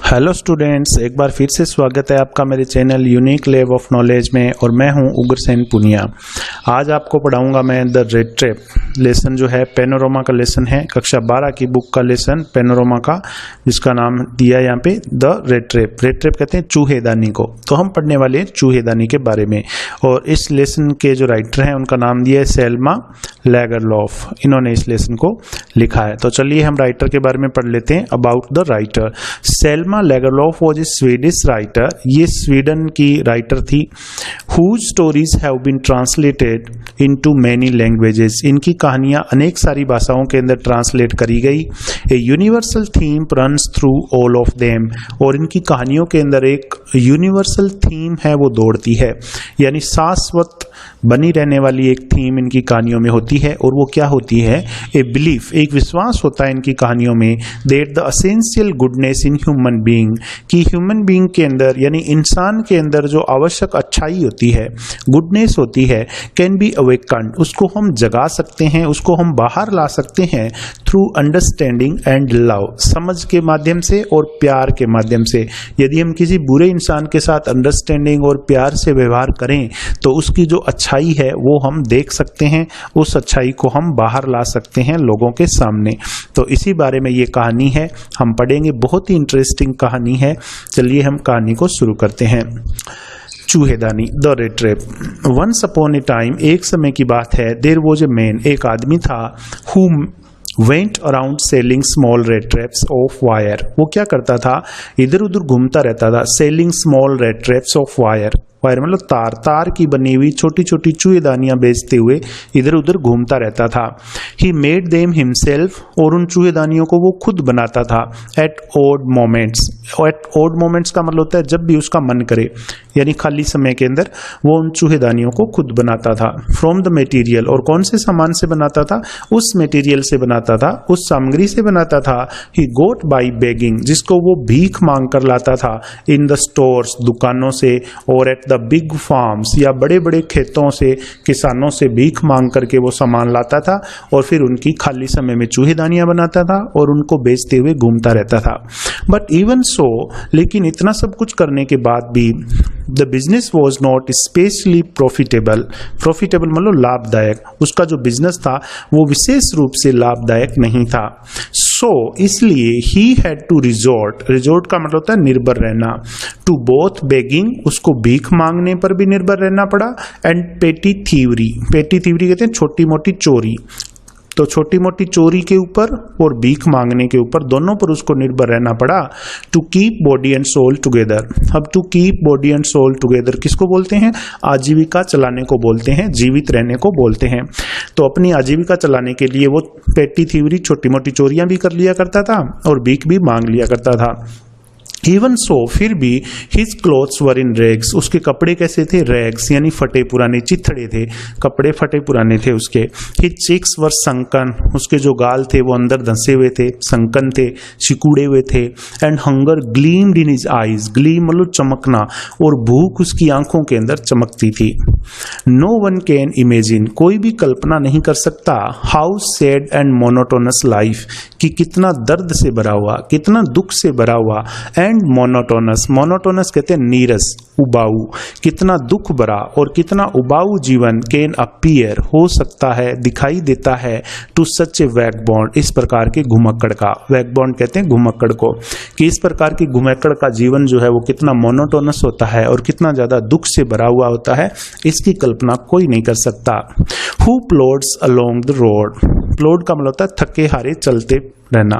Hello students, एक बार फिर से स्वागत है आपका मेरे channel unique lab of knowledge में। और मैं हूं उग्रसेन पुनिया। आज आपको पढ़ाऊंगा मैं द रेड ट्रैप लेसन, जो है पैनोरामा का लेसन है, कक्षा 12 की बुक का लेसन पैनोरामा का, जिसका नाम दिया यहाँ पे the rat trap. Red trap कहते हैं चूहेदानी को। तो हम पढ़ने वाले हैं चूहेदानी के बारे में। और इस लेसन के जो राइटर हैं उनका नाम दिया है सेल्मा लैगरलॉफ। इन्होंने इस लेसन को लिखा है। तो चलिए हम राइटर के बारे में पढ़ लेते हैं। About the writer, Selma Lagerlof was a Swedish writer. ये स्वीडन की राइटर थी। whose stories have been translated into many languages। इनकी कहानियां अनेक सारी भाषाओं के अंदर ट्रांसलेट करी गई। A universal theme runs through all of them. और इनकी कहानियों के अंदर एक यूनिवर्सल थीम है, वो दौड़ती है, यानी शाश्वत बनी रहने वाली एक थीम इनकी कहानियों में होती है। और वो क्या होती है? ए बिलीफ, एक विश्वास होता है इनकी कहानियों में, that the essential goodness in human being, कि ह्यूमन बीइंग के अंदर यानी इंसान के अंदर जो आवश्यक अच्छाई होती है, गुडनेस होती है, कैन बी अवेकन्ड, उसको हम जगा सकते हैं, उसको हम बाहर ला सकते हैं थ्रू अंडरस्टैंडिंग एंड लव, समझ के माध्यम से और प्यार के माध्यम से। यदि हम किसी बुरे इंसान के साथ अंडरस्टैंडिंग और प्यार से व्यवहार करें तो उसकी जो अच्छाई है वो हम देख सकते हैं, उस अच्छाई को हम बाहर ला सकते हैं लोगों के सामने। तो इसी बारे में ये कहानी है, हम पढ़ेंगे। बहुत ही इंटरेस्टिंग कहानी है। चलिए हम कहानी को शुरू करते हैं। चूहेदानी, the rat trap. Once upon a time, एक समय की बात है, देयर वाज ए मैन, एक आदमी था, who went around selling small red traps of wire. वो क्या करता था? इधर उधर घूमता रहता था। Selling small red traps of wire, wire मतलब तार, तार की बनी हुई छोटी छोटी चूहेदानियां बेचते हुए इधर उधर घूमता रहता था। ही मेड देम हिमसेल्फ, और उन चूहेदानियों को वो खुद बनाता था। At odd moments, at odd moments का मतलब होता है जब भी उसका मन करे, यानी खाली समय के अंदर वो उन चूहेदानियों को खुद बनाता था। फ्रॉम द मटेरियल, और कौन से सामान से बनाता था? उस मटेरियल से बनाता था, उस सामग्री से बनाता था। ही गोट बाई बेगिंग, जिसको वो भीख मांग कर लाता था। इन द स्टोर्स, दुकानों से, और एट द बिग फार्म्स, या बड़े बड़े खेतों से, किसानों से भीख मांग करके वो सामान लाता था और फिर उनकी खाली समय में चूहेदानियां बनाता था और उनको बेचते हुए घूमता रहता था। बट इवन सो, लेकिन इतना सब कुछ करने के बाद भी, the business was not specially profitable. Profitable मतलब लाभदायक, उसका जो बिजनेस था वो विशेष रूप से लाभदायक नहीं था। सो इसलिए he had to resort, resort का मतलब होता है निर्भर रहना, टू बोथ बेगिंग, उसको भीख मांगने पर भी निर्भर रहना पड़ा, एंड पेटी थीवरी, पेटी थीवरी कहते हैं छोटी मोटी चोरी। तो छोटी मोटी चोरी के ऊपर और भीख मांगने के ऊपर, दोनों पर उसको निर्भर रहना पड़ा। To keep body and soul together. अब to keep body and soul together किसको बोलते हैं? आजीविका चलाने को बोलते हैं, जीवित रहने को बोलते हैं। तो अपनी आजीविका चलाने के लिए वो पेटी थीवरी, छोटी मोटी चोरियां भी कर लिया करता था और भीख भी मांग लिया करता था। इवन सो, फिर भी, हिज क्लोथ्स वर इन रैग्स, उसके कपड़े कैसे थे? रैग्स यानी फटे पुराने, चिथड़े थे, कपड़े फटे पुराने थे उसके। हिज चीक्स वर संकन, उसके जो गाल थे वो अंदर धंसे हुए थे, संकन थे, सिकुड़े हुए थे। And hunger gleamed in his eyes, gleam मतलब चमकना, और भूख उसकी आंखों के अंदर चमकती थी। नो वन कैन इमेजिन, कोई भी कल्पना नहीं कर सकता, how sad and monotonous life, कि कितना दर्द से भरा हुआ, कितना दुख से भरा हुआ, एंड मोनोटोनस, मोनोटोनस कहते हैं नीरस, उबाऊ, कितना दुख भरा और कितना उबाऊ जीवन कैन अपीयर, हो सकता है, दिखाई देता है, टू सच ए वैगबॉन्ड, इस प्रकार के घुमक्कड़ का। वैगबॉन्ड कहते हैं घुमक्कड़ को, कि इस प्रकार की घुमक्कड़ का जीवन जो है वो कितना मोनोटोनस होता है और कितना ज्यादा दुख से भरा हुआ होता है, इसकी कल्पना कोई नहीं कर सकता। Who plods along the road, plod का मतलब होता है थके हारे चलते रहना,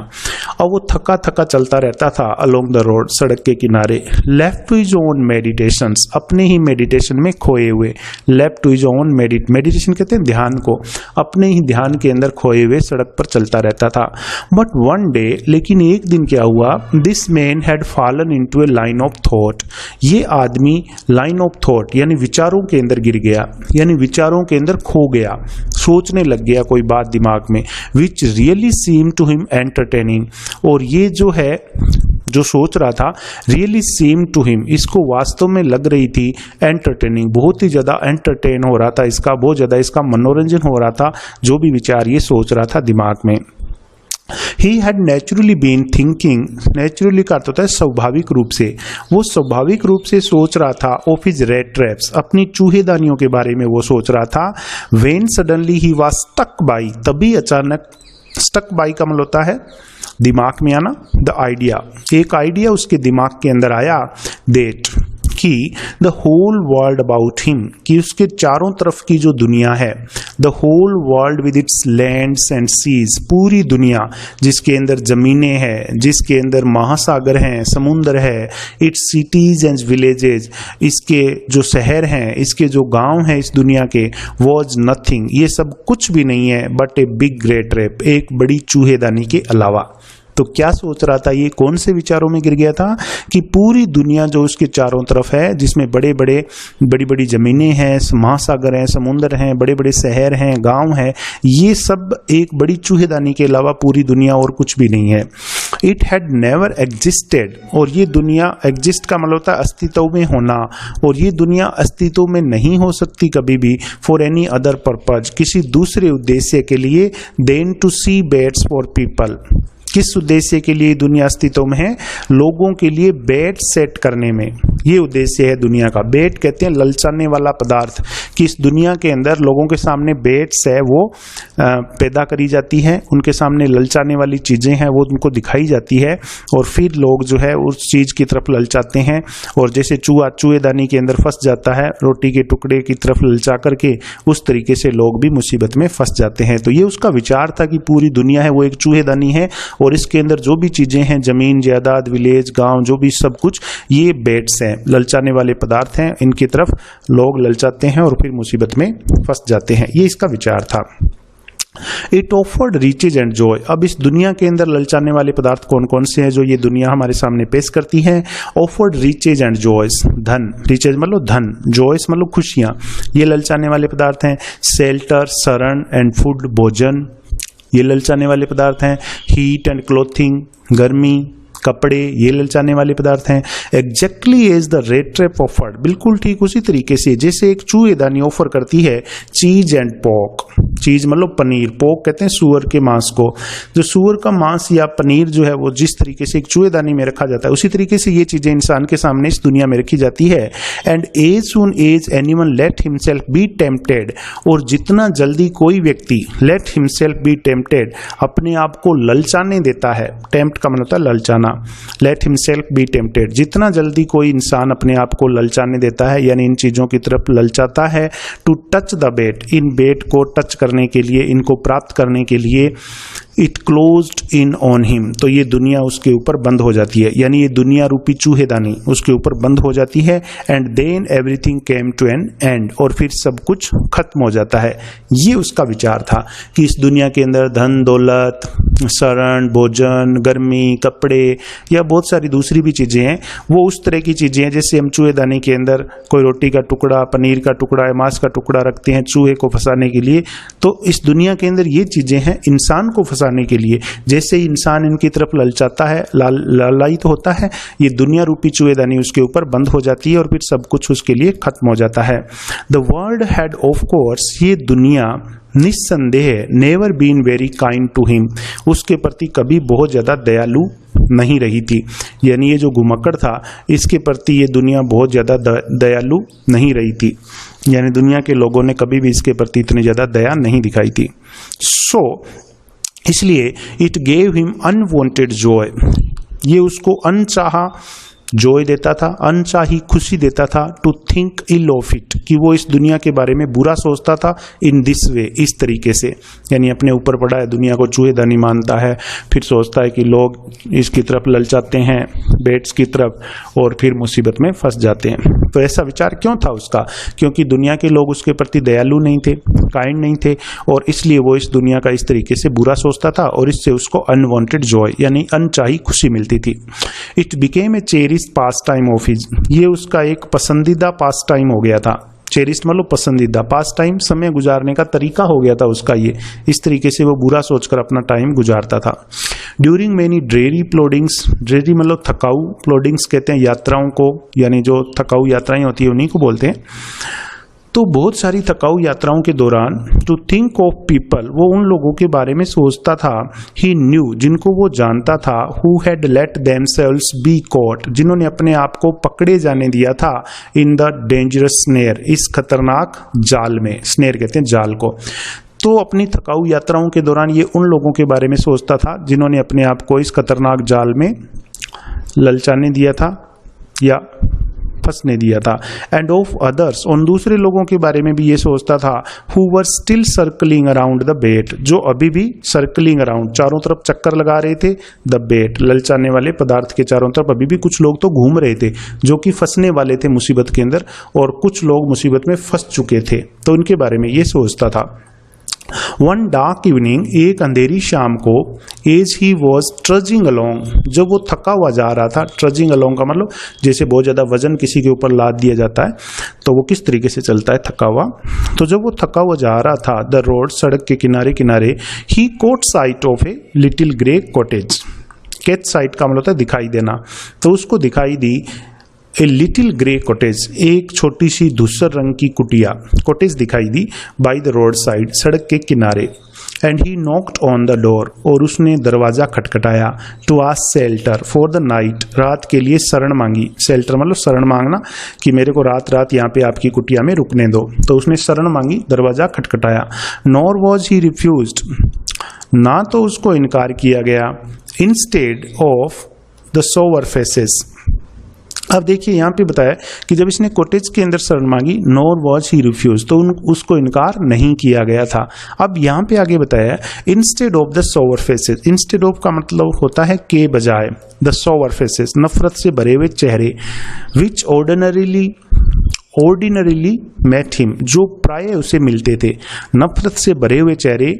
और वो थका थका चलता रहता था अलोंग द रोड, सड़क के किनारे। Left to his own meditations, अपने ही मेडिटेशन में खोए हुए। Left to his own meditation कहते हैं ध्यान को, अपने ही ध्यान के अंदर खोए हुए सड़क पर चलता रहता था। बट वन डे, लेकिन एक दिन क्या हुआ? This man had fallen into A line of thought, ये आदमी लाइन ऑफ थॉट यानी विचारों के अंदर गिर गया, यानी विचारों के अंदर खो गया, सोचने लग गया कोई बात दिमाग में, which really seem to him entertaining, और ये जो है जो सोच रहा था, रियली सीम टू हिम, इसको वास्तव में लग रही थी एंटरटेनिंग, बहुत ही ज्यादा एंटरटेन हो रहा था इसका, बहुत ज्यादा इसका मनोरंजन हो रहा था, जो भी विचार ये सोच रहा था दिमाग में। He had naturally been thinking, naturally का अर्थ होता है स्वाभाविक रूप से, वो स्वाभाविक रूप से सोच रहा था ऑफ हिज रेट ट्रैप्स, अपनी चूहेदानियों के बारे में वो सोच रहा था। When suddenly he was stuck by, तभी अचानक, स्टक बाई का मतलब होता है दिमाग में आना, द आइडिया, एक आइडिया उसके दिमाग के अंदर आया, दैट कि the whole world about him, कि उसके चारों तरफ की जो दुनिया है, the whole world with its lands and seas, पूरी दुनिया जिसके अंदर जमीनें हैं, जिसके अंदर महासागर हैं, समुद्र है, इट्स सिटीज एंड विलेजेस, इसके जो शहर हैं, इसके जो गांव हैं इस दुनिया के, वॉज नथिंग, ये सब कुछ भी नहीं है but a big great trap, एक बड़ी चूहेदानी के अलावा। तो क्या सोच रहा था ये, कौन से विचारों में गिर गया था कि पूरी दुनिया जो उसके चारों तरफ है, जिसमें बड़ी बड़ी जमीनें हैं, महासागर हैं, समुद्र हैं, बड़े बड़े शहर हैं, गांव हैं, ये सब एक बड़ी चूहेदानी के अलावा पूरी दुनिया और कुछ भी नहीं है। इट हैड नेवर एग्जिस्टेड, और ये दुनिया, एग्जिस्ट का मतलब होता है अस्तित्व में होना, और ये दुनिया अस्तित्व में नहीं हो सकती कभी भी फॉर एनी अदर पर्पज, किसी दूसरे उद्देश्य के लिए, then to see beds for people, किस उद्देश्य के लिए दुनिया अस्तित्व में है, लोगों के लिए बेड सेट करने में, ये उद्देश्य है दुनिया का। बेड कहते हैं ललचाने वाला पदार्थ, कि इस दुनिया के अंदर लोगों के सामने बेड्स है वो पैदा करी जाती है, उनके सामने ललचाने वाली चीजें हैं वो उनको दिखाई जाती है, और फिर लोग जो है उस चीज की तरफ ललचाते हैं, और जैसे चूहा चूहेदानी के अंदर फंस जाता है रोटी के टुकड़े की तरफ ललचा करके, उस तरीके से लोग भी मुसीबत में फंस जाते हैं। तो ये उसका विचार था कि पूरी दुनिया है वो एक चूहेदानी है, और इसके अंदर जो भी चीजें हैं, जमीन जायदाद विलेज गांव, जो भी सब कुछ, ये बेड्स हैं, ललचाने वाले पदार्थ हैं, इनकी तरफ लोग ललचाते हैं और फिर मुसीबत में फंस जाते हैं, ये इसका विचार था। It offered riches and joy, अब इस दुनिया के अंदर ललचाने वाले पदार्थ कौन कौन से हैं जो ये दुनिया हमारे सामने पेश करती है। ऑफर्ड रिचेज एंड जॉयस, धन, रिचेज मतलब धन, जॉयस मतलब खुशियां, ये ललचाने वाले पदार्थ हैं। शेल्टर, शरण एंड फूड, भोजन, ये ललचाने वाले पदार्थ हैं। हीट एंड क्लोथिंग, गर्मी, कपड़े, ये ललचाने वाले पदार्थ हैं। Exactly as the rat trap offered, बिल्कुल ठीक उसी तरीके से जैसे एक चूहेदानी ऑफर करती है चीज एंड पोक, चीज मतलब पनीर, पोक कहते हैं सूअर के मांस को, जो सूअर का मांस या पनीर जो है वो जिस तरीके से एक चूहेदानी में रखा जाता है, उसी तरीके से ये चीजें इंसान के सामने इस दुनिया में रखी जाती है। And as soon as anyone let himself be tempted, और जितना जल्दी कोई व्यक्ति लेट हिमसेल्फ बी टेम्पटेड, अपने आप को ललचाने देता है, टेम्प्ट का मतलब होता है ललचाना, लेट हिमसेल्फ बी टेम्पटेड, जितना जल्दी कोई इंसान अपने आप को ललचाने देता है, यानी इन चीजों की तरफ ललचाता है, टू टच द बेट, इन बेट को टच करने के लिए, इनको प्राप्त करने के लिए, it closed in on him, तो ये दुनिया उसके ऊपर बंद हो जाती है, यानी ये दुनिया रूपी चूहेदानी उसके ऊपर बंद हो जाती है। And then everything came to an end, और फिर सब कुछ खत्म हो जाता है। ये उसका विचार था कि इस दुनिया के अंदर धन दौलत, शरण, भोजन, गर्मी, कपड़े या बहुत सारी दूसरी भी चीजें हैं, वो उस तरह की चीजें हैं जैसे हम चूहेदानी के अंदर कोई रोटी का टुकड़ा, पनीर का टुकड़ा या मांस का टुकड़ा रखते हैं चूहे को फंसाने के लिए, तो इस दुनिया के अंदर ये चीजें हैं इंसान को फंसाने के लिए। जैसे ही इंसान इनकी तरफ ललचाता है, लालायित होता है, ये दुनिया रूपी चूहेदानी उसके ऊपर बंद हो जाती है और फिर सब कुछ उसके लिए खत्म हो जाता है। The world had of course, ये दुनिया निस्संदेह never been very kind to him, उसके प्रति कभी बहुत ज्यादा दयालु नहीं रही थी, यानी ये जो घुमक्कड़ था इसके प्रति ये दुनिया बहुत ज्यादा दयालु नहीं रही थी, यानी दुनिया के लोगों ने कभी भी इसके प्रति इतनी ज्यादा दया नहीं दिखाई थी। सो इसलिए it gave him unwanted Joy, ये उसको अनचाहा जॉय देता था, अनचाही खुशी देता था, to think ill of it, कि वो इस दुनिया के बारे में बुरा सोचता था, इन दिस वे, इस तरीके से, यानी अपने ऊपर पड़ा है, दुनिया को चूहेदानी मानता है, फिर सोचता है कि लोग इसकी तरफ ललचाते हैं बेट्स की तरफ और फिर मुसीबत में फंस जाते हैं। तो ऐसा विचार क्यों था उसका? क्योंकि दुनिया के लोग उसके प्रति दयालु नहीं थे, काइंड नहीं थे, और इसलिए वो इस दुनिया का इस तरीके से बुरा सोचता था और इससे उसको अनवांटेड जॉय यानी अनचाही खुशी मिलती थी। It became a cherish pass time of his, ये उसका एक पसंदीदा पास टाइम हो गया था। चेरिश मतलब पसंदीदा, पास टाइम समय गुजारने का तरीका हो गया था उसका ये, इस तरीके से वो बुरा सोचकर अपना टाइम गुजारता था। ड्यूरिंग मेनी ड्रेरी प्लोडिंग्स, ड्रेरी मतलब थकाऊ, प्लोडिंग्स कहते हैं यात्राओं को, यानी जो थकाऊ यात्राएं होती है उन्हीं को बोलते हैं। तो तो बहुत सारी थकाऊ यात्राओं के दौरान टू थिंक ऑफ पीपल, वो उन लोगों के बारे में सोचता था, ही न्यू, जिनको वो जानता था, who had let themselves be caught, जिन्होंने अपने आप को पकड़े जाने दिया था, इन द डेंजरस स्नेयर, इस खतरनाक जाल में, स्नेयर कहते हैं जाल को। तो अपनी थकाऊ यात्राओं के दौरान ये उन लोगों के बारे में सोचता था जिन्होंने अपने आप को इस खतरनाक जाल में ललचाने दिया था या फंसने दिया था। एंड ऑफ अदर्स, उन दूसरे लोगों के बारे में भी ये सोचता था, who were still circling around the bait, जो अभी भी सर्कलिंग अराउंड, चारों तरफ चक्कर लगा रहे थे, द बेट, ललचाने वाले पदार्थ के चारों तरफ अभी भी कुछ लोग तो घूम रहे थे जो कि फंसने वाले थे मुसीबत के अंदर, और कुछ लोग मुसीबत में फंस चुके थे, तो उनके बारे में ये सोचता था। वन डार्क इवनिंग, एक अंधेरी शाम को, as he was trudging along, जब वो थका हुआ जा रहा था, ट्रजिंग अलोंग का मतलब जैसे बहुत ज़्यादा वजन किसी के ऊपर लाद दिया जाता है तो वो किस तरीके से चलता है, थका हुआ। तो जब वो थका हुआ जा रहा था, द रोड, सड़क के किनारे किनारे, he caught sight of a little grey cottage, catch sight का मतलब होता है दिखाई देना, तो उसको दिखाई दी ए लिटिल ग्रे कॉटेज, एक छोटी सी धूसर रंग की कुटिया, कॉटेज दिखाई दी, बाई द रोड साइड, सड़क के किनारे। And he knocked on the door, और उसने दरवाजा खटखटाया, to ask shelter for the night, रात के लिए शरण मांगी, शेल्टर मतलब शरण मांगना कि मेरे को रात रात यहाँ पे आपकी कुटिया में रुकने दो, तो उसने शरण मांगी, दरवाजा खटखटाया। नॉर वॉज ही रिफ्यूज्ड, ना तो उसको इनकार किया गया, instead of the sour faces. अब देखिए यहाँ पे बताया कि जब इसने कॉटेज के अंदर शरण मांगी, नोर वॉज ही रिफ्यूज, तो उसको इनकार नहीं किया गया था। अब यहाँ पे आगे बताया instead of the sour faces, instead of का मतलब होता है के बजाय, द सोवर फेसेस, नफरत से भरे हुए चेहरे, विच ऑर्डिनरीली मेट हिम, जो प्राय उसे मिलते थे, नफरत से भरे हुए चेहरे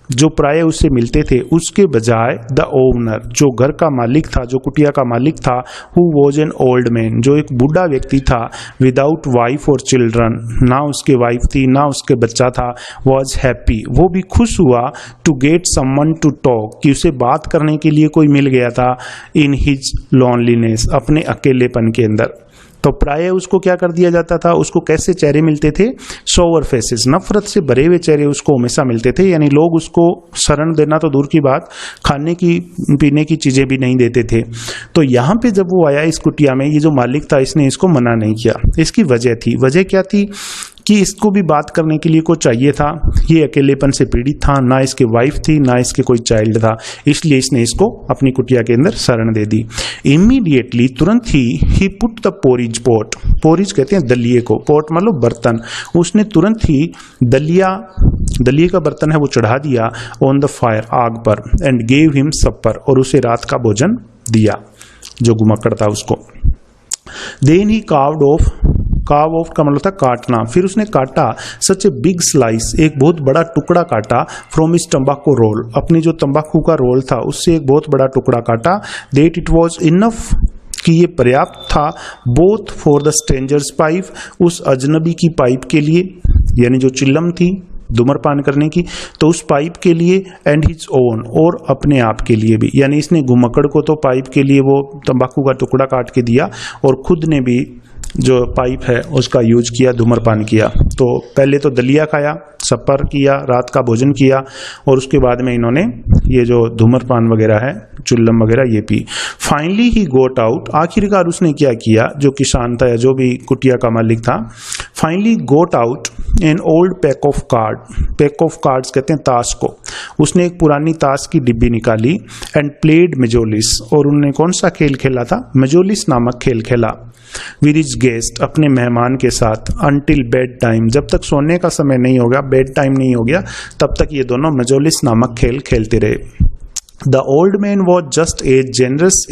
जो प्राय उससे मिलते थे, उसके बजाय द ओनर, जो घर का मालिक था, जो कुटिया का मालिक था, who was an old man, जो एक बूढ़ा व्यक्ति था, विदाउट वाइफ और चिल्ड्रन, ना उसके वाइफ थी ना उसके बच्चा था, वॉज हैप्पी, वो भी खुश हुआ, to get someone to talk, कि उसे बात करने के लिए कोई मिल गया था, इन हिज लॉनलीनेस, अपने अकेलेपन के अंदर। तो प्राय उसको क्या कर दिया जाता था, उसको कैसे चेहरे मिलते थे, सोवर फेसेस, नफरत से भरे हुए चेहरे उसको हमेशा मिलते थे, यानी लोग उसको शरण देना तो दूर की बात, खाने की पीने की चीजें भी नहीं देते थे। तो यहाँ पे जब वो आया इस कुटिया में, ये जो मालिक था इसने इसको मना नहीं किया, इसकी वजह थी, वजह क्या थी कि इसको भी बात करने के लिए कोई चाहिए था, ये अकेलेपन से पीड़ित था, ना इसके वाइफ थी ना इसके कोई चाइल्ड था, इसलिए इसने इसको अपनी कुटिया के अंदर शरण दे दी। इमीडिएटली, तुरंत ही put the porridge pot, porridge कहते हैं दलिये को, पॉट मतलब बर्तन, उसने तुरंत ही दलिये का बर्तन है वो चढ़ा दिया, ऑन द फायर, आग पर, एंड गेव हिम सपर, और उसे रात का भोजन दिया, जो घुमक्कड़ था उसको। देन ही कार्व ऑफ का मतलब था काटना, फिर उसने काटा, सच ए बिग स्लाइस, एक बहुत बड़ा टुकड़ा काटा, फ्रॉम इस तंबाकू रोल, अपनी जो तंबाकू का रोल था उससे एक बहुत बड़ा टुकड़ा काटा, देट इट वॉज इनफ, कि ये पर्याप्त था, both for the strangers pipe, उस अजनबी की पाइप के लिए, यानी जो चिल्लम थी धूम्रपान करने की, तो उस पाइप के लिए, एंड हिज ओन, और अपने आप के लिए भी, यानी इसने घुमक्कड़ को तो पाइप के लिए वो तंबाकू का टुकड़ा काट के दिया, और खुद ने भी जो पाइप है उसका यूज किया, धूम्रपान किया। तो पहले तो दलिया खाया, सपर किया, रात का भोजन किया, और उसके बाद में इन्होंने ये जो धूम्रपान वगैरह है, चुल्लम वगैरह ये पी। फाइनली ही गोट आउट, आखिरकार उसने क्या किया, जो किसान था या जो भी कुटिया का मालिक था, finally got out an old pack of card, pack of cards कहते हैं ताश को, उसने एक पुरानी ताश की डिब्बी निकाली, एंड प्लेड मेजोलिस, और उन्होंने कौन सा खेल खेला था, मेजोलिस नामक खेल खेला, विद हिज गेस्ट, अपने मेहमान के साथ, अंटिल बेड टाइम, जब तक सोने का समय नहीं हो गया, बेड टाइम नहीं हो गया, तब तक ये दोनों मेजोलिस नामक खेल खेलते रहे। The old man was just a generous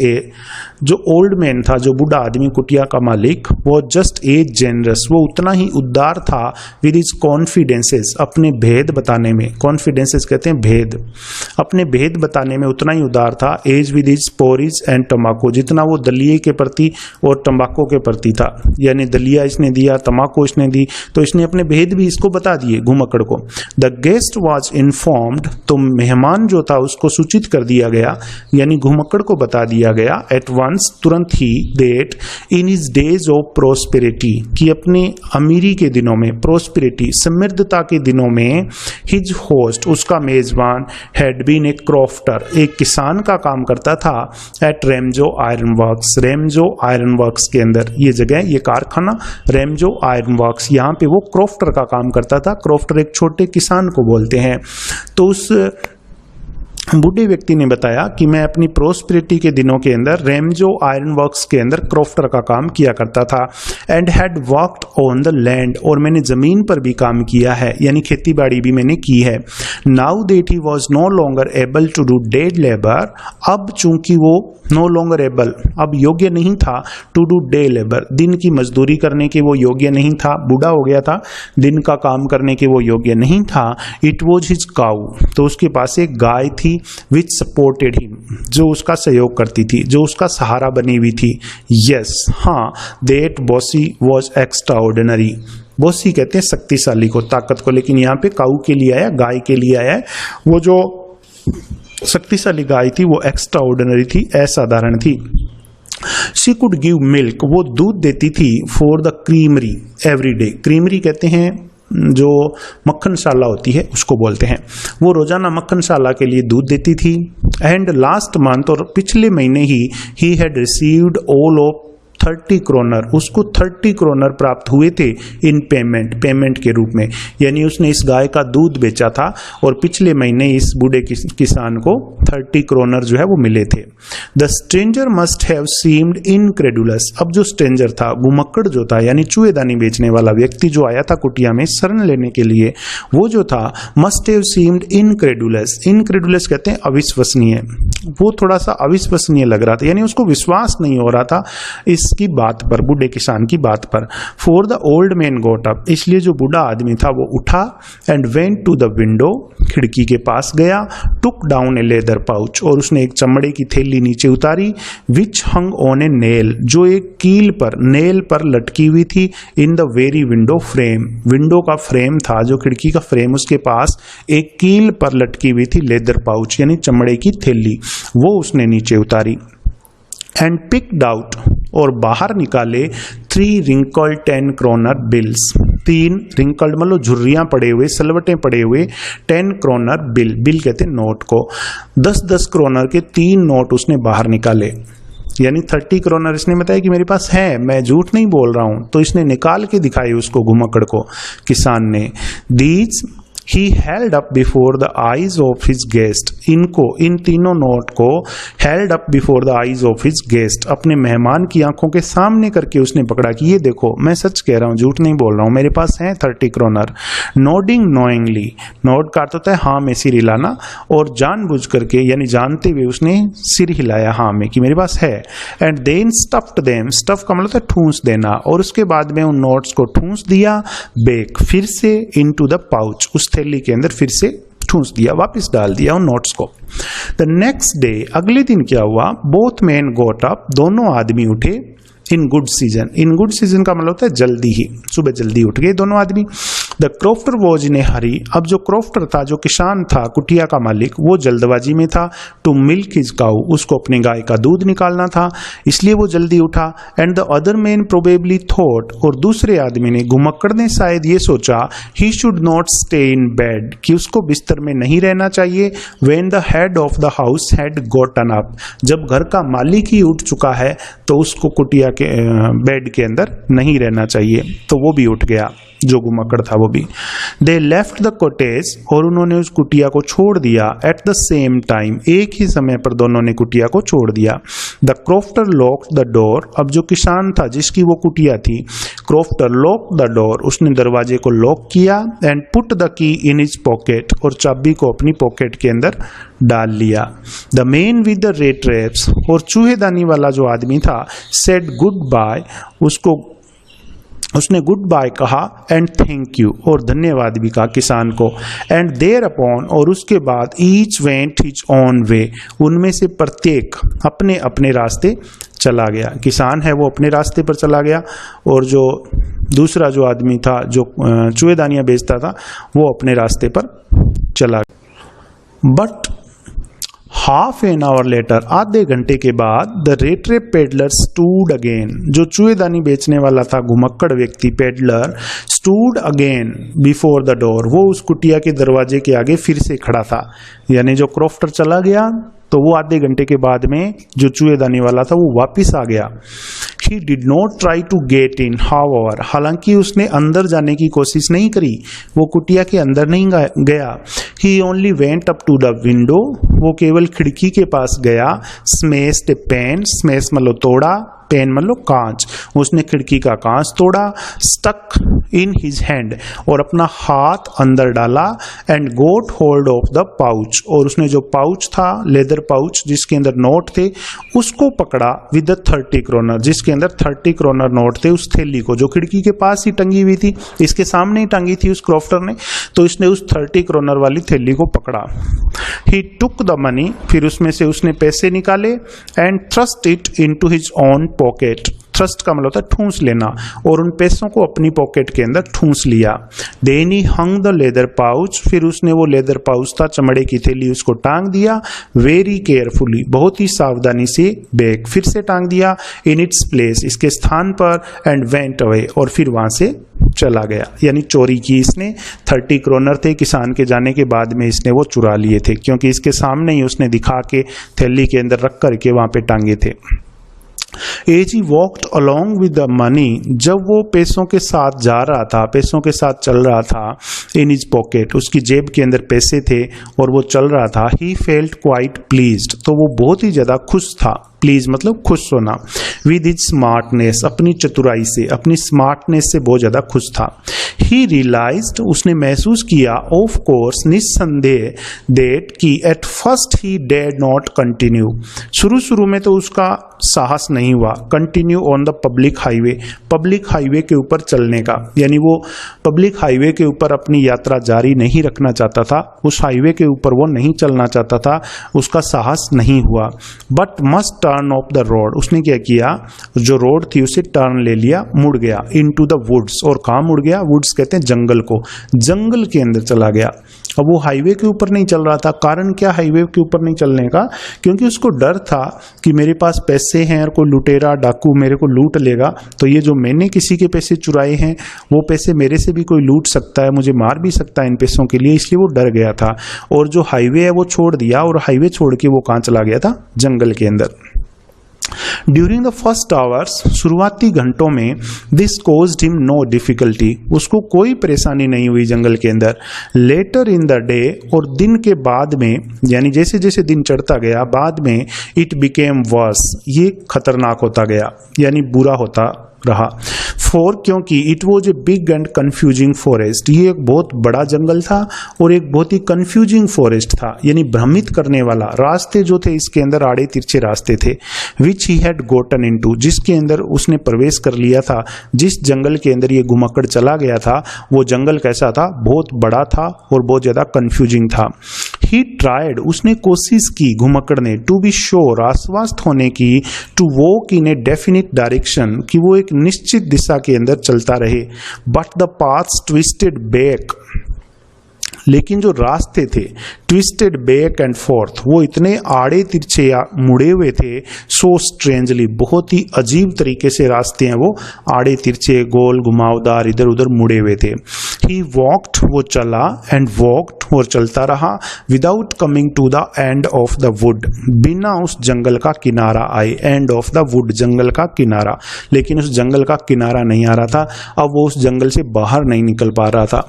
जो ओल्ड मैन था, जो बूढ़ा आदमी कुटिया का मालिक, वो जस्ट ए जेनरस, वो उतना ही उदार था, विद हिज कॉन्फिडेंसेस, अपने भेद बताने में, कॉन्फिडेंसेस कहते हैं भेद, अपने भेद बताने में उतना ही उदार था, as with his porridge and तम्बाकू, जितना वो दलिये के प्रति और तम्बाकू के प्रति था, यानी दलिया इसने दिया, तम्बाकू इसने दी, तो इसने अपने भेद भी इसको बता दिए घुमक्कड़ को। द गेस्ट वॉज इन्फॉर्म्ड, तो मेहमान जो था उसको सूचित कर दिया गया, यानी घुमक्कड़ को बता दिया गया एट वंस, तुरंत ही, that in his days of prosperity, कि अपने अमीरी के दिनों में, प्रोस्पेरिटी समृद्धता के दिनों में, हिज होस्ट उसका मेजबान, हैड बीन ए क्रॉफ्टर एक किसान का काम करता था, at Ramsjo iron works, Ramsjo iron works के अंदर, ये जगह, ये कारखाना रेमजो आयरन वर्क्स, यहाँ पे वो क्रॉफ्टर का काम करता था। क्रॉफ्टर एक छोटे किसान को बोलते हैं। तो उस बूढ़े व्यक्ति ने बताया कि मैं अपनी प्रोस्पेरिटी के दिनों के अंदर रेमजो आयरन वर्क्स के अंदर क्रॉफ्टर का काम किया करता था, and had worked on the land, और मैंने जमीन पर भी काम किया है, यानी खेती बाड़ी भी मैंने की है। Now that he was no longer able to do day labour, अब चूंकि वो नो लॉन्गर एबल, अब योग्य नहीं था, टू डू डे लेबर, दिन की मजदूरी करने के वो योग्य नहीं था, बूढ़ा हो गया था, दिन का काम करने के वो योग्य नहीं था। इट वॉज हिज काउ, तो उसके पास एक गाय थी, विच सपोर्टेड हिम, जो उसका सहयोग करती थी, जो उसका सहारा बनी हुई थी। यस, हाँ, that bossy was extra ordinary, bossy कहते हैं शक्तिशाली को, ताकत को, लेकिन यहाँ पे काऊ के लिए आया, गाय के लिए आया है। वो जो शक्तिशाली गाय थी वो एक्स्ट्रा ऑर्डिनरी थी, असाधारण थी। शी कुड गिव मिल्क, वो दूध देती थी, for the creamery every day, creamery कहते हैं जो मक्खनशाला होती है उसको बोलते हैं, वो रोजाना मक्खनशाला के लिए दूध देती थी। एंड लास्ट मंथ, और पिछले महीने he had received all of 30 kronor, उसको 30 क्रोनर प्राप्त हुए थे इन पेमेंट के रूप में, यानी उसने इस गाय का दूध बेचा था और पिछले महीने इस बूढ़े किसान को 30 क्रोनर जो है वो मिले थे। The stranger must have seemed incredulous, अब जो स्ट्रेंजर था, घुमक्कड़ जो था, यानी चूहेदानी बेचने वाला व्यक्ति जो आया था कुटिया में शरण लेने के लिए, वो जो था must have seemed incredulous, incredulous कहते हैं अविश्वसनीय, वो थोड़ा सा अविश्वसनीय लग रहा था, यानी उसको विश्वास नहीं हो रहा था इसकी बात पर, बूढ़े किसान की बात पर। For the old man got up, इसलिए जो बूढ़ा आदमी था वो उठा, and went to the window, खिड़की के पास गया, took down a leather pouch, और उसने एक चमड़े की थैली नीचे उतारी, विच हंग ऑन ए नेल, जो एक कील पर, नेल पर लटकी हुई थी, in the very window frame, window का फ्रेम था, जो खिड़की का फ्रेम, उसके पास एक कील पर लटकी हुई थी लेदर पाउच, यानी चमड़े की थैली, वो उसने नीचे उतारी। एंड पिक्ड आउट, और बाहर निकाले 3 रिंकल्ड 10 क्रोनर बिल्स, 3 रिंकल्ड मतलब झुर्रियां पड़े हुए, सलवटें पड़े हुए 10 क्रोनर बिल, बिल कहते हैं नोट को, 10-10 क्रोनर के 3 नोट उसने बाहर निकाले, यानी 30 क्रोनर इसने बताया कि मेरे पास है, मैं झूठ नहीं बोल रहा हूं, तो इसने निकाल के दिखाई उसको, घुमक्कड़ को, किसान ने। These He held up before the eyes of his guest, इनको, इन तीनों नोट को held up before the eyes of his guest, अपने मेहमान की आंखों के सामने करके उसने पकड़ा कि ये देखो, मैं सच कह रहा हूँ, झूठ नहीं बोल रहा हूँ, मेरे पास है 30 क्रोनर। नोडिंग नोइंगली, नोड का अर्थ होता है हाँ में सिर हिलाना, और जानबूझ करके यानी जानते हुए उसने सिर हिलाया हाँ में कि मेरे पास है। And then stuffed them, stuff का मतलब है ठूंस देना, और उसके बाद में उन नोट्स को ठूंस दिया, बैक फिर से, इनटू द पाउच, उस थैली के अंदर फिर से ठूंस दिया, वापस डाल दिया उन नोट्स को। द नेक्स्ट डे, अगले दिन क्या हुआ, बोथ मैन गोट अप, दोनों आदमी उठे, in good season, in good season का मतलब होता है जल्दी ही, सुबह जल्दी उठ गए दोनों आदमी। द क्रॉफ्टर वॉज इन ए हरी, अब जो क्रॉफ्टर था, जो किसान था, कुटिया का मालिक, वो जल्दबाजी में था, टू मिल्क हिज काऊ, उसको अपनी गाय का दूध निकालना था, इसलिए वो जल्दी उठा। And the other man probably thought, और दूसरे आदमी ने, घुमक्कड़ ने शायद ये सोचा, he should not stay in bed, कि उसको बिस्तर में नहीं रहना चाहिए, when the head of the house had Gotan up, जब घर का मालिक ही उठ चुका है तो उसको कुटिया के बेड के अंदर नहीं रहना चाहिए, तो वो भी उठ गया, जो घुमक्कड़ था वो भी। दे लेफ्ट द कॉटेज, और उन्होंने उस कुटिया को छोड़ दिया, एट द सेम टाइम, एक ही समय पर दोनों ने कुटिया को छोड़ दिया। The crofter locked the door, अब जो किसान था जिसकी वो कुटिया थी, क्रॉफ्टर लॉक्ड द डोर, उसने दरवाजे को लॉक किया, and put the key in his pocket, और चाबी को अपनी पॉकेट के अंदर डाल लिया। The man with the red traps, और चूहेदानी वाला जो आदमी था, सेड गुड बाय, उसने गुड बाय कहा, एंड थैंक यू, और धन्यवाद भी कहा किसान को। एंड देयर अपॉन, और उसके बाद, each went his own way, उनमें से प्रत्येक अपने अपने रास्ते चला गया, किसान है वो अपने रास्ते पर चला गया, और जो दूसरा जो आदमी था जो चूहेदानियां बेचता था वो अपने रास्ते पर चला गया। But half an hour later, आधे घंटे के बाद, the rat trap peddler stood again, जो चूहेदानी बेचने वाला था घुमक्कड़ व्यक्ति peddler, stood again before the door, वो उस कुटिया के दरवाजे के आगे फिर से खड़ा था। यानी जो क्रॉफ्टर चला गया तो वो आधे घंटे के बाद में जो चूहेदानी वाला था वो वापिस आ गया। He did not try to get in, however, हालांकि उसने अंदर जाने की कोशिश नहीं करी, वो कुटिया के अंदर नहीं गया। He only went up to the window, वो केवल खिड़की के पास गया। Smashed a pane, smash मतलब तोड़ा, पेन मतलब कांच, उसने खिड़की का कांच तोड़ा। स्टक इन हिज हैंड, और अपना हाथ अंदर डाला। And got hold of the pouch, और उसने जो पाउच था लेदर पाउच जिसके अंदर नोट थे उसको पकड़ा विद 30 क्रोनर, जिसके अंदर 30 क्रोनर नोट थे। उस थैली को जो खिड़की के पास ही टंगी हुई थी, इसके सामने ही टंगी थी उस क्रॉफ्टर ने, तो इसने उस 30 क्रोनर वाली थैली को पकड़ा। ही टुक द मनी, फिर उसमें से उसने पैसे निकाले। And thrust it into his own pocket, thrust का मतलब होता है ठूंस लेना, और उन पैसों को अपनी पॉकेट के अंदर ठूंस लिया। Then he hung the leather pouch, फिर उसने वो लेदर पाउच था चमड़े की थैली उसको टांग दिया। वेरी केयरफुली, बहुत ही सावधानी से बैग फिर से टांग दिया। इन इट्स प्लेस, इसके स्थान पर। एंड वेंट अवे, और फिर वहां से चला गया। यानी चोरी की इसने, 30 क्रोनर थे, किसान के जाने के बाद में इसने वो चुरा लिए थे, क्योंकि इसके सामने ही उसने दिखा के थैली के अंदर रख करके वहां पे टांगे थे। As he walked along with the money, जब वो पैसों के साथ जा रहा था, पैसों के साथ चल रहा था, इन हिज पॉकेट, उसकी जेब के अंदर पैसे थे और वो चल रहा था। ही फेल्ट क्वाइट प्लीज्ड, तो वो बहुत ही ज्यादा खुश था। प्लीज मतलब खुश होना। विद हिज स्मार्टनेस, अपनी चतुराई से, अपनी स्मार्टनेस से बहुत ज्यादा खुश था। ही रियलाइज्ड, उसने महसूस किया, ऑफ कोर्स निस्संदेह, दैट कि at first he did not continue, शुरू में तो उसका साहस नहीं हुआ continue on the public highway, public highway के ऊपर चलने का, यानी वो पब्लिक हाईवे के ऊपर अपनी यात्रा जारी नहीं रखना चाहता था, उस हाईवे के ऊपर वो नहीं चलना चाहता था, उसका साहस नहीं हुआ। But must turn off the road, उसने क्या किया, जो रोड थी उसे टर्न ले लिया, मुड़ गया। इनटू द वुड्स, और कहाँ मुड़ गया, वुड्स कहते हैं जंगल को, जंगल के अंदर चला गया। अब वो हाईवे के ऊपर नहीं चल रहा था, कारण क्या हाईवे के ऊपर नहीं चलने का, क्योंकि उसको डर था कि मेरे पास पैसे हैं और कोई लुटेरा डाकू मेरे को लूट लेगा, तो ये जो मैंने किसी के पैसे चुराए हैं वो पैसे मेरे से भी कोई लूट सकता है, मुझे मार भी सकता है इन पैसों के लिए, इसलिए वो डर गया था। और जो हाईवे है वो छोड़ दिया, और हाईवे छोड़ के वो कहाँ चला गया था, जंगल के अंदर। ड्यूरिंग द फर्स्ट आवर्स, शुरुआती घंटों में, this caused him no difficulty, उसको कोई परेशानी नहीं हुई जंगल के अंदर। लेटर इन द डे, और दिन के बाद में, यानी जैसे जैसे दिन चढ़ता गया बाद में, इट बिकेम वर्स, ये खतरनाक होता गया, यानी बुरा होता रहा। फॉर, क्योंकि it was a big and confusing forest, ये एक बहुत बड़ा जंगल था और एक बहुत ही कंफ्यूजिंग फॉरेस्ट था, यानी भ्रमित करने वाला। रास्ते जो थे इसके अंदर आड़े तिरछे रास्ते थे। विच ही हैड गोटन इनटू, जिसके अंदर उसने प्रवेश कर लिया था, जिस जंगल के अंदर ये घुमक्कड़ चला गया था, वो जंगल कैसा था, बहुत बड़ा था और बहुत ज्यादा कंफ्यूजिंग था। ही ट्राइड, उसने कोशिश की घुमक्कड़ ने, टू बी श्योर, आश्वस्त होने की, to walk in a definite direction, कि वो एक निश्चित दिशा के अंदर चलता रहे। But the paths twisted back, लेकिन जो रास्ते थे ट्विस्टेड बैक एंड फोर्थ, वो इतने आड़े तिरछे मुड़े हुए थे। सो स्ट्रेंजली, बहुत ही अजीब तरीके से रास्ते हैं वो, आड़े तिरछे गोल घुमावदार इधर उधर मुड़े हुए थे। ही वॉक्ड, वो चला, एंड वॉक्ड, और चलता रहा, without coming to the end of the wood, बिना उस जंगल का किनारा आए। एंड ऑफ द वुड, जंगल का किनारा, लेकिन उस जंगल का किनारा नहीं आ रहा था, अब वो उस जंगल से बाहर नहीं निकल पा रहा था।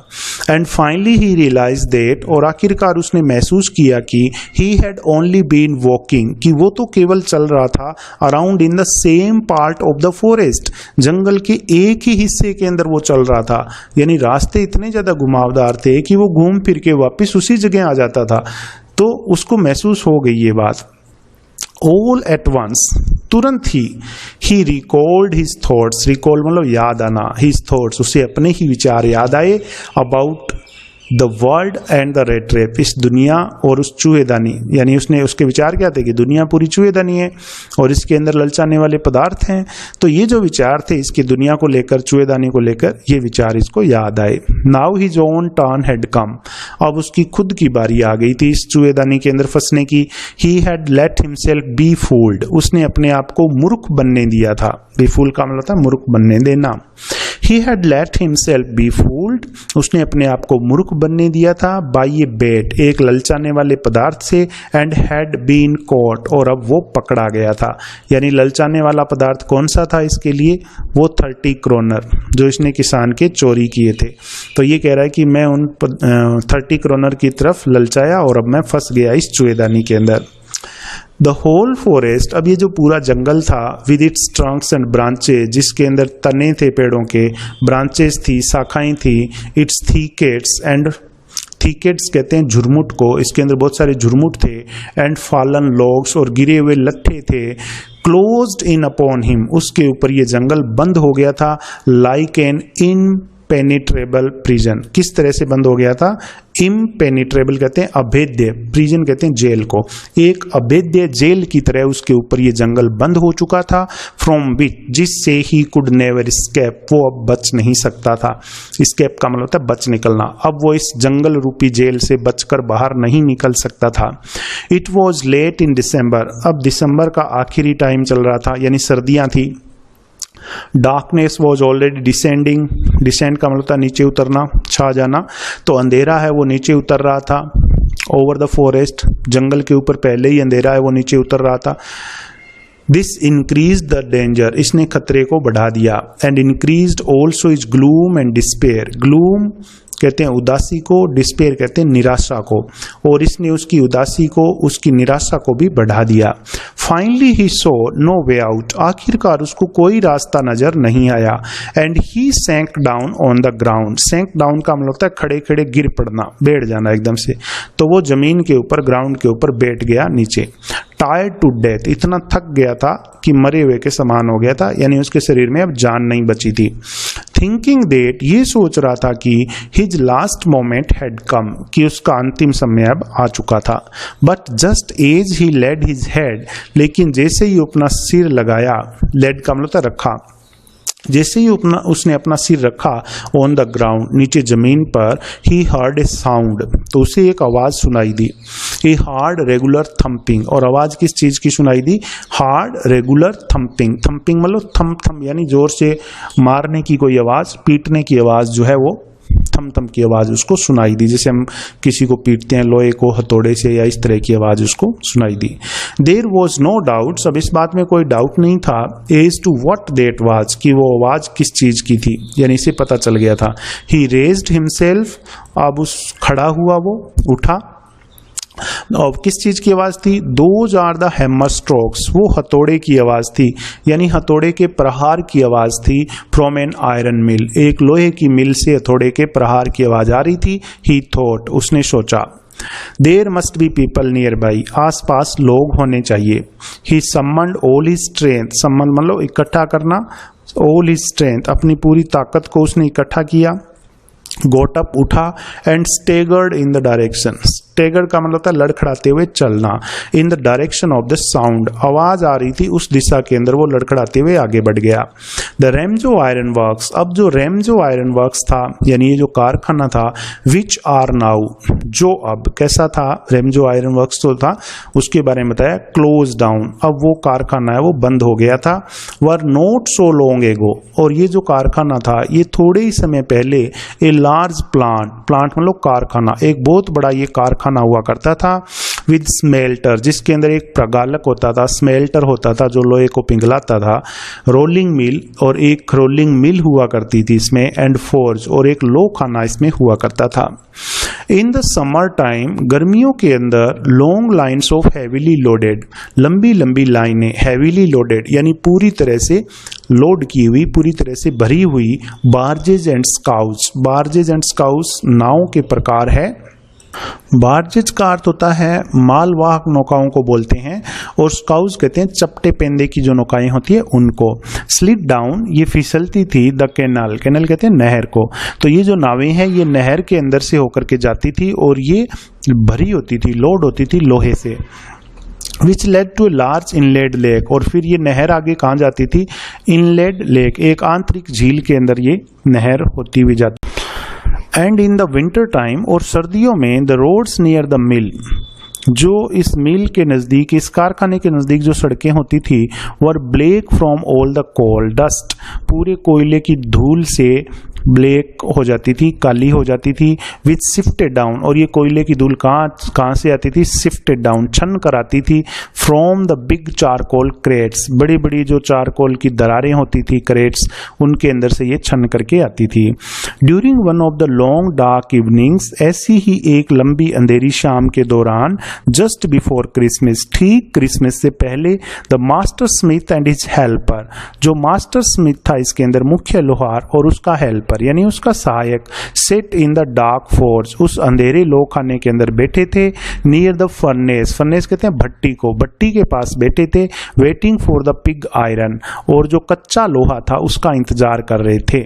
And finally he realise that, और आखिरकार उसने महसूस किया कि he had only been walking, कि वो तो केवल चल रहा था around in the same part of the forest, जंगल के एक ही हिस्से के अंदर वो चल रहा था, यानी रास्ते इतने ज्यादा घुमावदार थे कि वो घूम फिर के वापस उसी जगह आ जाता था। तो उसको महसूस हो गई ये बात। All at once, तुरंत ही रिकॉल्ड हिज थॉट्स, रिकॉल मतलब याद आना, हिज थॉट्स, उसे अपने ही विचार याद आए, about the world and the rat trap, इस दुनिया और उस चूहेदानी, यानी उसने उसके विचार क्या थे कि दुनिया पूरी चूहेदानी है और इसके अंदर ललचाने वाले पदार्थ हैं। तो ये जो विचार थे इसकी दुनिया को लेकर, चूहेदानी को लेकर, ये विचार इसको याद आए। Now his own turn had come, अब उसकी खुद की बारी आ गई थी इस चूहेदानी के अंदर फंसने की। He had late himself B fooled, उसने अपने आप को मूर्ख बनने दिया था। बी फूल का मतलब था मूर्ख बनने देना। He had let himself be fooled, उसने अपने आप को मूर्ख बनने दिया था। by a bait, एक ललचाने वाले पदार्थ से, and had been caught, और अब वो पकड़ा गया था। यानी ललचाने वाला पदार्थ कौन सा था इसके लिए? वो 30 क्रोनर जो इसने किसान के चोरी किए थे। तो ये कह रहा है कि मैं उन 30 क्रोनर की तरफ ललचाया और अब मैं फंस गया इस चूहेदानी के अंदर। द होल फॉरेस्ट, अब ये जो पूरा जंगल था, with its Trunks and branches, जिसके अंदर तने थे पेड़ों के, ब्रांचेज थी, शाखाएं थी, इट्स थीकेट्स एंड, थीकेट्स कहते हैं झुरमुट को, इसके अंदर बहुत सारे झुरमुट थे, एंड फॉलन लॉग्स, और गिरे हुए लट्ठे थे, क्लोज्ड इन अपॉन हिम, उसके ऊपर ये जंगल बंद हो गया था, लाइक एन इनपेनिट्रेबल प्रिजन, किस तरह से बंद हो गया था? इम्पेनिट्रेबल कहते हैं अभेद्य, प्रिजन कहते हैं जेल को, एक अभेद्य जेल की तरह उसके ऊपर ये जंगल बंद हो चुका था। फ्रॉम विच, जिससे ही कुड नेवर स्केप, वो अब बच नहीं सकता था। स्केप का मतलब होता है बच निकलना, अब वो इस जंगल रूपी जेल से बचकर बाहर नहीं निकल सकता था। इट वॉज लेट इन दिसंबर, अब दिसंबर का आखिरी टाइम चल रहा था, यानी सर्दियां थी। Darkness was already descending, descend का मतलब था नीचे उतरना, छा जाना, तो अंधेरा है वो नीचे उतर रहा था। ओवर द फॉरेस्ट, जंगल के ऊपर पहले ही अंधेरा है वो नीचे उतर रहा था। दिस इंक्रीज द डेंजर, इसने खतरे को बढ़ा दिया। And increased also is gloom and despair, gloom कहते हैं उदासी को, डिस्पेयर कहते हैं निराशा को, और इसने उसकी उदासी को, उसकी निराशा को भी बढ़ा दिया। Finally he saw no way out, आखिरकार उसको कोई रास्ता नजर नहीं आया। And he sank down on the ground, sank down का मतलब होता है खड़े खड़े गिर पड़ना, बैठ जाना एकदम से, तो वो जमीन के ऊपर, ग्राउंड के ऊपर बैठ गया नीचे। टायर्ड टू डेथ, इतना थक गया था कि मरे हुए के समान हो गया था, यानी उसके शरीर में अब जान नहीं बची थी। थिंकिंग दैट, ये सोच रहा था कि his last moment had come, कि उसका अंतिम समय अब आ चुका था। But just as he laid his head, लेकिन जैसे ही अपना सिर लगाया, लेड का मतलब रखा, जैसे ही उसने अपना सिर रखा ऑन द ग्राउंड, नीचे जमीन पर, ही हर्ड ए साउंड, तो उसे एक आवाज सुनाई दी। ए हार्ड रेगुलर थम्पिंग, और आवाज किस चीज की सुनाई दी? हार्ड रेगुलर थम्पिंग, थम्पिंग मतलब थम थम, यानी जोर से मारने की कोई आवाज, पीटने की आवाज जो है वो थम थम की आवाज उसको सुनाई दी, जैसे हम किसी को पीटते हैं लोहे को हथौड़े से, या इस तरह की आवाज उसको सुनाई दी। देयर वॉज नो डाउट, अब इस बात में कोई डाउट नहीं था, as to what that was, कि वो आवाज किस चीज की थी, यानी इसे पता चल गया था। ही रेज्ड हिमसेल्फ, अब उस खड़ा हुआ, वो उठा, और किस चीज की आवाज थी? Those are the hammer strokes, वो हथौड़े की आवाज थी, यानी हथौड़े के प्रहार की आवाज थी। फ्रॉम एन आयरन मिल, एक लोहे की मिल से हथौड़े के प्रहार की आवाज आ रही थी। ही थॉट, उसने सोचा, there must be people nearby, आस पास लोग होने चाहिए। He summoned all his strength, summon मतलब इकट्ठा करना, ऑल हिज स्ट्रेंथ, अपनी पूरी ताकत को उसने इकट्ठा किया। गोट अप, उठा, and staggered in the direction, stagger का मतलब होता है लड़खड़ाते हुए चलना, in the direction of the sound, आवाज आ रही थी उस दिशा के अंदर, वो लड़खड़ाते हुए आगे बढ़ गया। द रेमजो आयरन वर्क्स, अब जो रेमजो आयरन वर्क्स था, यानी ये जो कारखाना था, विच आर नाउ, जो अब कैसा था, रेमजो आयरन वर्क्स जो था उसके बारे में बताया, क्लोज डाउन, अब वो कारखाना है वो बंद हो गया था। Were not so long ago, और ये जो कारखाना था ये थोड़े ही समय पहले, ए लार्ज प्लांट, प्लांट मतलब कारखाना, एक बहुत बड़ा ये कारखाना हुआ करता था, विद स्मेल्टर, जिसके अंदर एक प्रगालक होता था, स्मेल्टर होता था जो लोहे को पिघलाता था, रोलिंग मिल, और एक रोलिंग मिल हुआ करती थी इसमें, एंड फोर्ज, और एक लोखाना इसमें हुआ करता था। इन द समर टाइम, गर्मियों के अंदर, long lines of heavily loaded, लंबी लंबी लाइनें, हैवीली लोडेड यानी पूरी तरह से लोड की हुई, पूरी तरह से भरी हुई, बार्जेज एंड स्काउस, बार्जेज एंड स्काउस नाव के प्रकार है, बार्जेज का अर्थ होता है मालवाहक नौकाओं को बोलते हैं, और स्काउज कहते हैं चपटे पेंदे की जो नौकाएं होती है उनको। स्लिप डाउन ये फिसलती थी द कैनाल, कैनाल कहते हैं नहर को। तो ये जो नावें हैं ये नहर के अंदर से होकर के जाती थी और ये भरी होती थी, लोड होती थी लोहे से। Which led to a large inlet lake, और फिर ये नहर आगे कहाँ जाती थी, इनलेट लेक, एक आंतरिक झील के अंदर ये नहर होती हुई जाती। And in the winter time, और सर्दियों में the roads near the mill, जो इस मिल के नज़दीक, इस कारखाने के नज़दीक जो सड़कें होती थी were black from all the coal dust, पूरे कोयले की धूल से ब्लैक हो जाती थी, काली हो जाती थी। विच शिफ्टेड डाउन, और ये कोयले की धूल कहाँ से आती थी, शिफ्टेड डाउन, छन कर आती थी। From the big charcoal crates, बड़ी बड़ी जो चारकोल की दरारें होती थी, क्रेट्स, उनके अंदर से ये छन करके आती थी। During one of the long dark evenings, ऐसी ही एक लंबी अंधेरी शाम के दौरान, जस्ट बिफोर क्रिसमस, ठीक क्रिसमस से पहले, the master Smith and his helper, जो मास्टर स्मिथ था इसके अंदर मुख्य लोहार और उसका हेल्पर यानी उसका सहायक, set in the dark forge, उस अंधेरे लोखाने के अंदर बैठे थे। नियर द फर्नेस, फर्नेस कहते हैं भट्टी को, भट्टी के पास बैठे थे। Waiting for the pig iron, और जो कच्चा लोहा था उसका इंतजार कर रहे थे।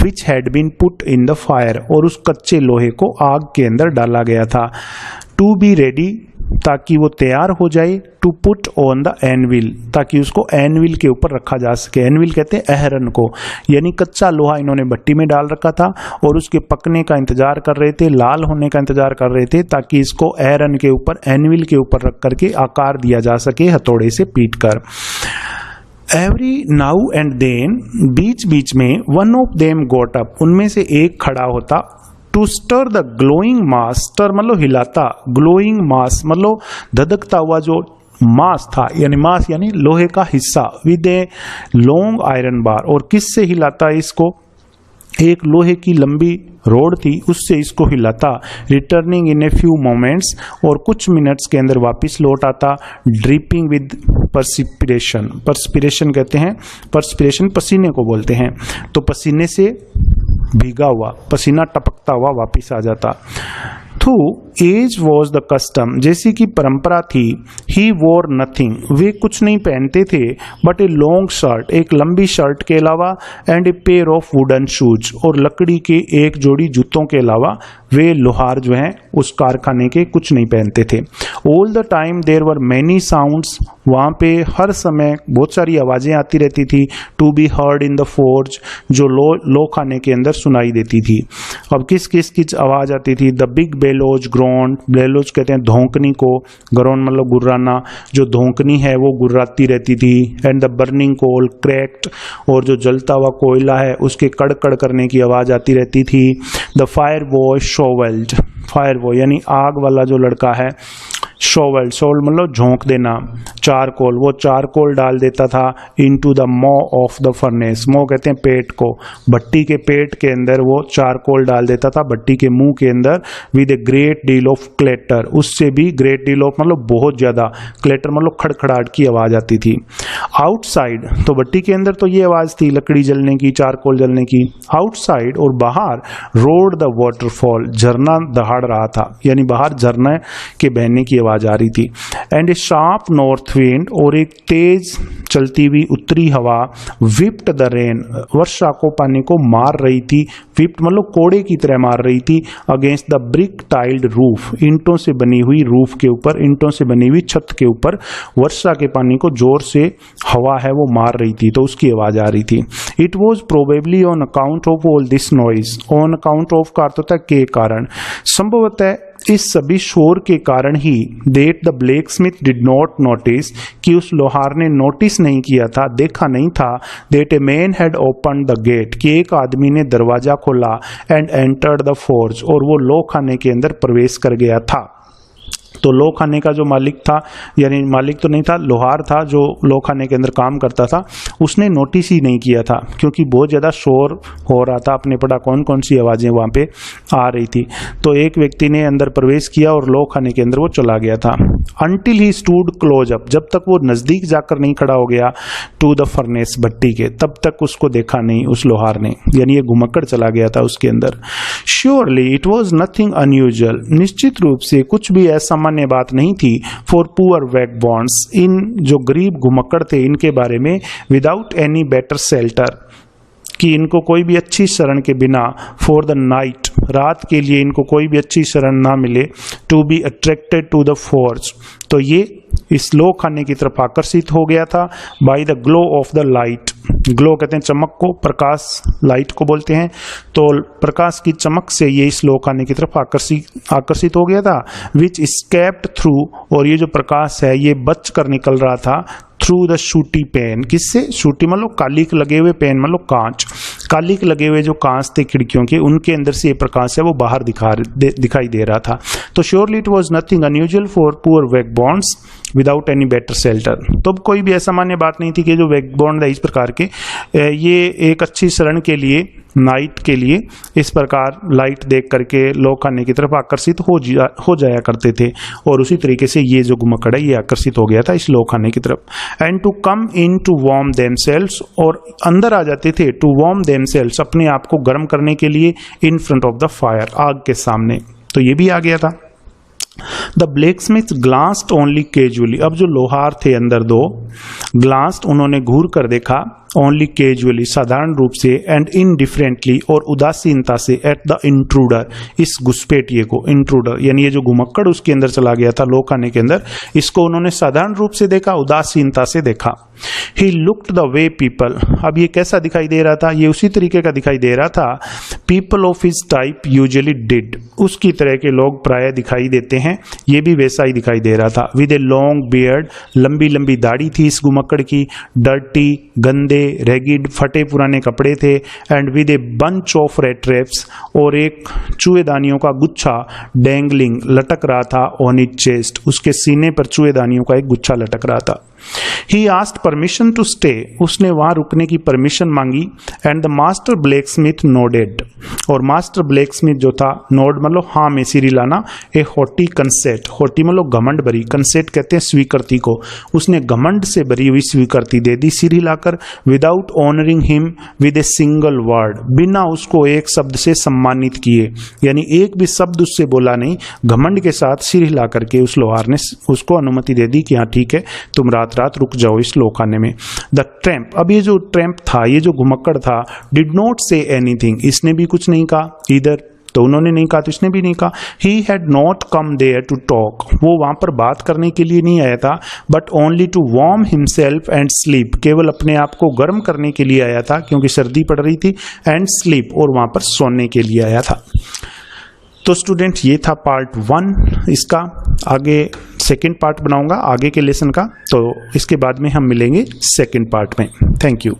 Which had been put in the fire, और उस कच्चे लोहे को आग के अंदर डाला गया था। टू बी रेडी, ताकि वो तैयार हो जाए। To put on the anvil, ताकि उसको एनविल के ऊपर रखा जा सके। एनविल कहते हैं अहरन को, यानी कच्चा लोहा इन्होंने भट्टी में डाल रखा था और उसके पकने का इंतजार कर रहे थे, लाल होने का इंतजार कर रहे थे, ताकि इसको अहरन के ऊपर, एनविल के ऊपर रख करके आकार दिया जा सके हथौड़े से पीट कर। एवरी नाउ एंड देन, बीच बीच में, one of them got up, उनमें से एक खड़ा होता। To stir the glowing mass, stir मतलब हिलाता, ग्लोइंग मास मतलब धधकता हुआ जो मास था, यानी मास यानी लोहे का हिस्सा, with a long iron bar, और किससे हिलाता इसको, एक लोहे की लंबी रोड थी उससे इसको हिलाता। Returning in a few moments, और कुछ मिनट्स के अंदर वापस लौट आता। ड्रिपिंग विद परस्पिरेशन, परस्पिरेशन कहते हैं, परस्पिरेशन पसीने को बोलते हैं, तो पसीने से भीगा हुआ, पसीना टपकता हुआ वापिस आ जाता। थू एज वॉज द कस्टम, जैसी की परंपरा थी। ही वोर नथिंग, वे कुछ नहीं पहनते थे, बट ए लॉन्ग शर्ट, एक लंबी शर्ट के अलावा, and a pair of wooden shoes, और लकड़ी के एक जोड़ी जूतों के अलावा वे लोहार जो हैं उस कारखाने के कुछ नहीं पहनते थे। All the time there were many sounds, वहाँ पे हर समय बहुत सारी आवाज़ें आती रहती थी। To be heard in the forge, जो लो खाने के अंदर सुनाई देती थी। अब किस किस की आवाज़ आती थी, the big bellows grown, bellows कहते हैं धोंकनी को, ग्रोन मतलब गुर्राना, जो धोंकनी है वो गुर्राती रहती थी। And the burning coal cracked, और जो जलता हुआ कोयला है उसके कड़कड़ करने की आवाज़ आती रहती थी। The fire boy shovelled, fire boy यानी आग वाला जो लड़का है, शोवल, शोवल मतलब झोंक देना। चारकोल, वो चारकोल डाल देता था इनटू द मॉ ऑफ द फर्नेस, मॉ कहते हैं पेट को, भट्टी के पेट के अंदर वो चारकोल डाल देता था, भट्टी के मुंह के अंदर। With a great deal of clutter, उससे भी ग्रेट डील ऑफ मतलब बहुत ज्यादा, क्लेटर मतलब खड़खड़ाहट की आवाज आती थी। आउटसाइड, तो भट्टी के अंदर तो ये आवाज थी लकड़ी जलने की, चारकोल जलने की। आउटसाइड और बाहर, रोड द वाटरफॉल, झरना दहाड़ रहा था, यानी बाहर झरना के बहने की आवाज आ रही थी। And A sharp north wind, और एक तेज चलती हुई उत्तरी हवा, विप्ड द रेन, वर्षा को पानी को मार रही थी। विप्ड मतलब कोड़े की तरह मार रही थी। Against the brick tiled roof, ईंटों से बनी हुई रूफ के ऊपर, ईंटों से बनी हुई छत के ऊपर वर्षा के पानी को जोर से हवा है वो मार रही थी, तो उसकी आवाज आ रही थी। It was probably on account of all this noise, on account of का अर्थ होता है के कारण, संभवतः इस सभी शोर के कारण ही, that the blacksmith did not notice, कि उस लोहार ने नोटिस नहीं किया था, देखा नहीं था, that a man had open the gate, कि एक आदमी ने दरवाजा खोला, एंड एंटर्ड द फोर्ज, और वो लोह खाने के अंदर प्रवेश कर गया था। तो लो खाने का जो मालिक था, यानी मालिक तो नहीं था, लोहार था जो लो खाने के अंदर काम करता था, उसने नोटिस ही नहीं किया था क्योंकि बहुत ज़्यादा शोर हो रहा था, अपने पता कौन कौन सी आवाज़ें वहाँ पे आ रही थी। तो एक व्यक्ति ने अंदर प्रवेश किया और लो खाने के अंदर वो चला गया था। Until he stood close up, जब तक वो नज़दीक जाकर नहीं खड़ा हो गया टू द फर्नेस, भट्टी के, तब तक उसको देखा नहीं उस लोहार ने, यानी ये घुमक्कड़ चला गया था उसके अंदर। Surely it was nothing unusual, निश्चित रूप से कुछ भी असामान्य बात नहीं थी फॉर पुअर वैगबॉन्ड्स, इन जो गरीब घुमक्कड़ थे इनके बारे में, विदाउट एनी बेटर शेल्टर, कि इनको कोई भी अच्छी शरण के बिना, फॉर द नाइट, रात के लिए इनको कोई भी अच्छी शरण ना मिले, to be attracted to the forge, तो ये इस लो खाने की तरफ आकर्षित हो गया था, by the glow of the light, glow कहते हैं चमक को, प्रकाश लाइट को बोलते हैं, तो प्रकाश की चमक से ये इस लो खाने की तरफ आकर्षित हो गया था, विच स्केप्ड थ्रू, और ये जो प्रकाश है ये बच कर निकल रहा था, थ्रू द शूटी पेन, किससे, शूटी मतलब कालिक लगे हुए, पेन मतलब कांच, कालिक लगे हुए जो कांच थे खिड़कियों के, उनके अंदर से ये प्रकाश है वो बाहर दिखाई दे रहा था। तो surely it was nothing unusual for poor vagabonds without any better shelter, तो कोई भी असामान्य बात नहीं थी कि जो वैगबॉन्ड है इस प्रकार के, ये एक अच्छी शरण के लिए, नाइट के लिए इस प्रकार लाइट देख करके लो खाने की तरफ आकर्षित हो जाया करते थे, और उसी तरीके से ये जो घुमक्कड़ है ये आकर्षित हो गया था इस लो खाने की तरफ। And to come in to warm themselves, और अंदर आ जाते थे, टू वार्म देमसेल्व्स, अपने आप को गर्म करने के लिए, in front of the fire, आग के सामने, तो ये भी आ गया था। The blacksmith glanced only casually, अब जो लोहार थे अंदर दो, ग्लांस्ड उन्होंने घूर कर देखा, ओनली कैजुअली साधारण रूप से, एंड इनडिफरेंटली और उदासीनता से, एट द इंट्रूडर, इस घुसपैठिए को, इंट्रूडर यानी ये जो घुमक्कड़ उसके अंदर चला गया था लो खाने के अंदर, इसको उन्होंने साधारण रूप से देखा, उदासीनता से देखा। He looked the way people, अब ये कैसा दिखाई दे रहा था, ये उसी तरीके का दिखाई दे रहा था, people of his type usually did, उसकी तरह के लोग प्राय दिखाई देते हैं, ये भी वैसा ही दिखाई दे रहा था। विद ए लॉन्ग बियर्ड, लंबी लंबी दाढ़ी थी इस घुमक्कड़ की, डर्टी, गंदे, रेगिड, फटे पुराने कपड़े थे, and with a bunch of red traps, और एक चूहेदानियों का गुच्छा, डेंगलिंग, लटक रहा था, ऑन इट चेस्ट, उसके सीने पर चूहेदानियों का एक गुच्छा लटक रहा था। He asked permission to stay, उसने वहां रुकने की परमिशन मांगी, and the master blacksmith nodded, और मास्टर ब्लैकस्मिथ जो था, नोड मतलब हाँ में सिर हिलाना, ए हॉटी कंसेट, हॉटी मतलब घमंड भरी, कंसेट कहते हैं स्वीकृति को, उसने घमंड से भरी हुई स्वीकृति दे दी सिर हिलाकर, without honouring him with a single word, बिना उसको एक शब्द से सम्मानित किए, यानी एक भी शब्द उससे बोला नहीं, घमंड के साथ सिर हिला करके उस लोहार ने उसको अनुमति दे दी कि हाँ ठीक है तुम रात रुक जाओ इस लो खाने में। द ट्रैम्प, अब ये जो ट्रैम्प था, ये जो घुमक्कड़ था, डिड नॉट से एनीथिंग, इसने भी कुछ नहीं कहा इधर, तो उन्होंने नहीं कहा तो इसने भी नहीं कहा। He had not come there to talk, वो वहां पर बात करने के लिए नहीं आया था, but only to warm himself and sleep, केवल अपने आप को गर्म करने के लिए आया था क्योंकि सर्दी पड़ रही थी, एंड स्लीप, और वहां पर सोने के लिए आया था। तो स्टूडेंट ये था पार्ट 1 इसका, आगे सेकंड पार्ट बनाऊंगा आगे के लेसन का, तो इसके बाद में हम मिलेंगे सेकंड पार्ट में। Thank you.